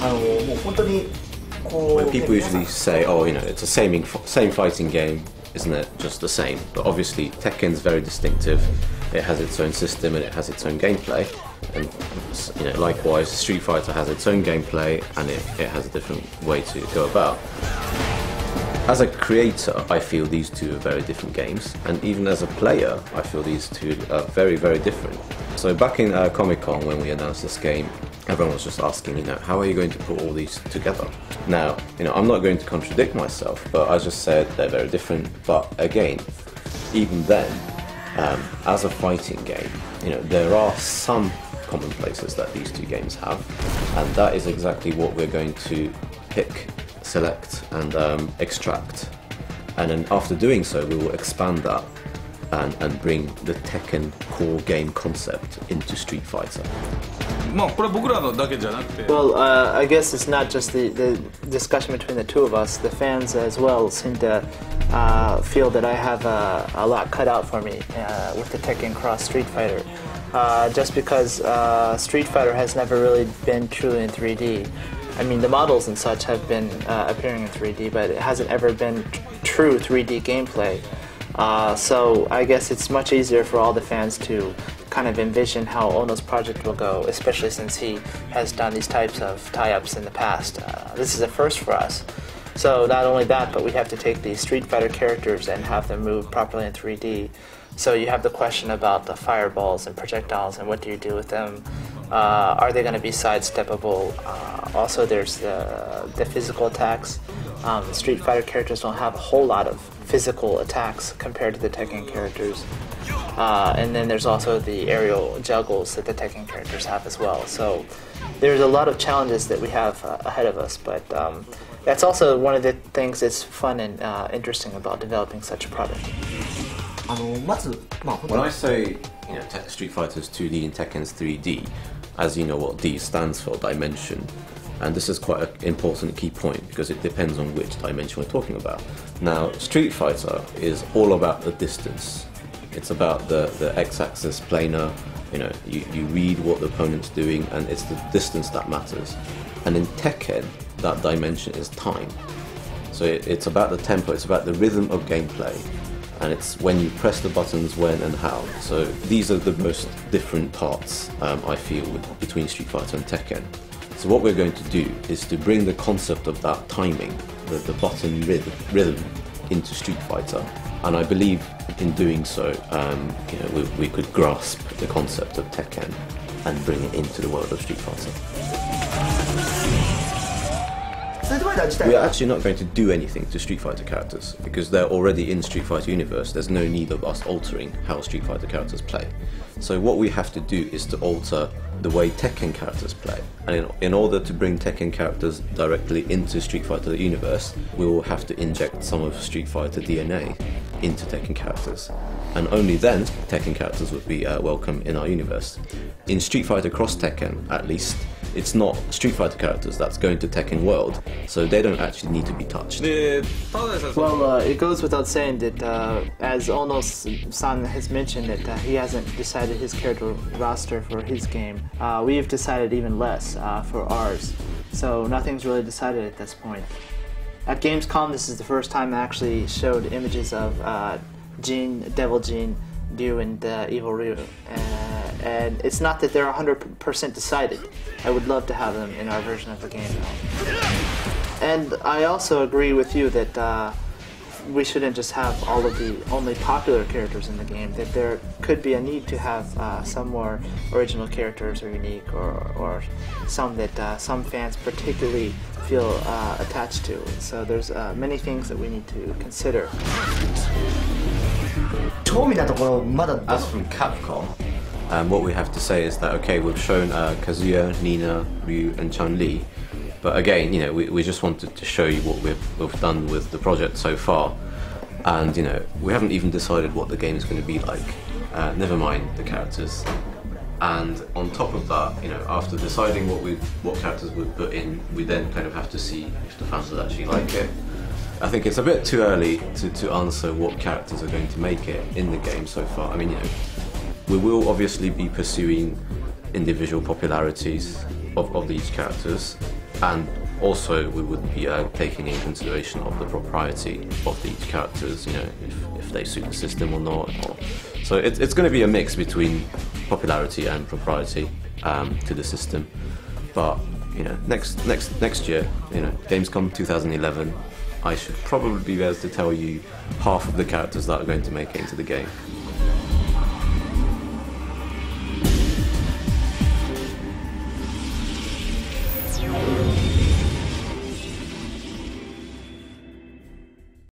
もう本当にこう When people usually say, oh, you know, it's the same fighting game, isn't it? Just the same. But obviously, Tekken's very distinctive. It has its own system and it has its own gameplay. And you know, likewise, Street Fighter has its own gameplay and it has a different way to go about. As a creator, I feel these two are very different games, and even as a player, I feel these two are very, very different. So back in Comic-Con, when we announced this game, everyone was just asking, you know, how are you going to put all these together? Now, you know, I'm not going to contradict myself, but I just said they're very different. But again, even then, as a fighting game, you know, there are some common places that these two games have, and that is exactly what we're going to pick, select and extract, and then after doing so we will expand that and bring the Tekken core game concept into Street Fighter. Well, I guess it's not just the discussion between the two of us. The fans as well seem to feel that I have a lot cut out for me with the Tekken Cross Street Fighter. Just because Street Fighter has never really been truly in 3D. I mean, the models and such have been appearing in 3D, but it hasn't ever been true 3D gameplay. So I guess it's much easier for all the fans to kind of envision how Ono's project will go, especially since he has done these types of tie-ups in the past. This is a first for us. So not only that, but we have to take these Street Fighter characters and have them move properly in 3D. So you have the question about the fireballs and projectiles and what do you do with them. Are they going to be sidesteppable? Also, there's the physical attacks. Street Fighter characters don't have a whole lot of physical attacks compared to the Tekken characters. And then there's also the aerial juggles that the Tekken characters have as well. So there's a lot of challenges that we have ahead of us, but that's also one of the things that's fun and interesting about developing such a product. When I say, you know, Street Fighter's 2D and Tekken's 3D, as you know what D stands for, dimension, and this is quite an important key point because it depends on which dimension we're talking about. Now, Street Fighter is all about the distance. It's about the x-axis planar, you know, you read what the opponent's doing and it's the distance that matters. And in Tekken, that dimension is time. So it's about the tempo, it's about the rhythm of gameplay. And it's when you press the buttons, when and how. So these are the most different parts, I feel, between Street Fighter and Tekken. So what we're going to do is to bring the concept of that timing, the button rhythm into Street Fighter. And I believe in doing so, you know, we could grasp the concept of Tekken and bring it into the world of Street Fighter. We are actually not going to do anything to Street Fighter characters because they're already in Street Fighter universe. There's no need of us altering how Street Fighter characters play. So what we have to do is to alter the way Tekken characters play. And in order to bring Tekken characters directly into Street Fighter universe, we will have to inject some of Street Fighter DNA into Tekken characters. And only then Tekken characters would be welcome in our universe. In Street Fighter Cross Tekken, at least, it's not Street Fighter characters that's going to Tekken World, so they don't actually need to be touched. Well, it goes without saying that, as Ono-san has mentioned, that he hasn't decided his character roster for his game. We have decided even less for ours, so nothing's really decided at this point. At Gamescom, this is the first time I actually showed images of Jin, Devil Jin, Ryu, and Evil Ryu. And it's not that they're 100% decided. I would love to have them in our version of the game now. And I also agree with you that we shouldn't just have all of the only popular characters in the game, that there could be a need to have some more original characters or unique, or some that some fans particularly feel attached to. So there's many things that we need to consider. As from Capcom, what we have to say is that, okay, we've shown Kazuya, Nina, Ryu and Chun-Li, but again, you know, we just wanted to show you what we've done with the project so far, and you know, we haven't even decided what the game is going to be like, never mind the characters. And on top of that, you know, after deciding what characters we've put in, we then kind of have to see if the fans will actually like it. I think it's a bit too early to answer what characters are going to make it in the game so far. I mean, you know, we will obviously be pursuing individual popularities of these characters, and also we would be taking in consideration of the propriety of these characters, you know, if they suit the system or not. So it's going to be a mix between popularity and propriety to the system. But you know, next year, you know, Gamescom 2011, I should probably be able to tell you half of the characters that are going to make it into the game.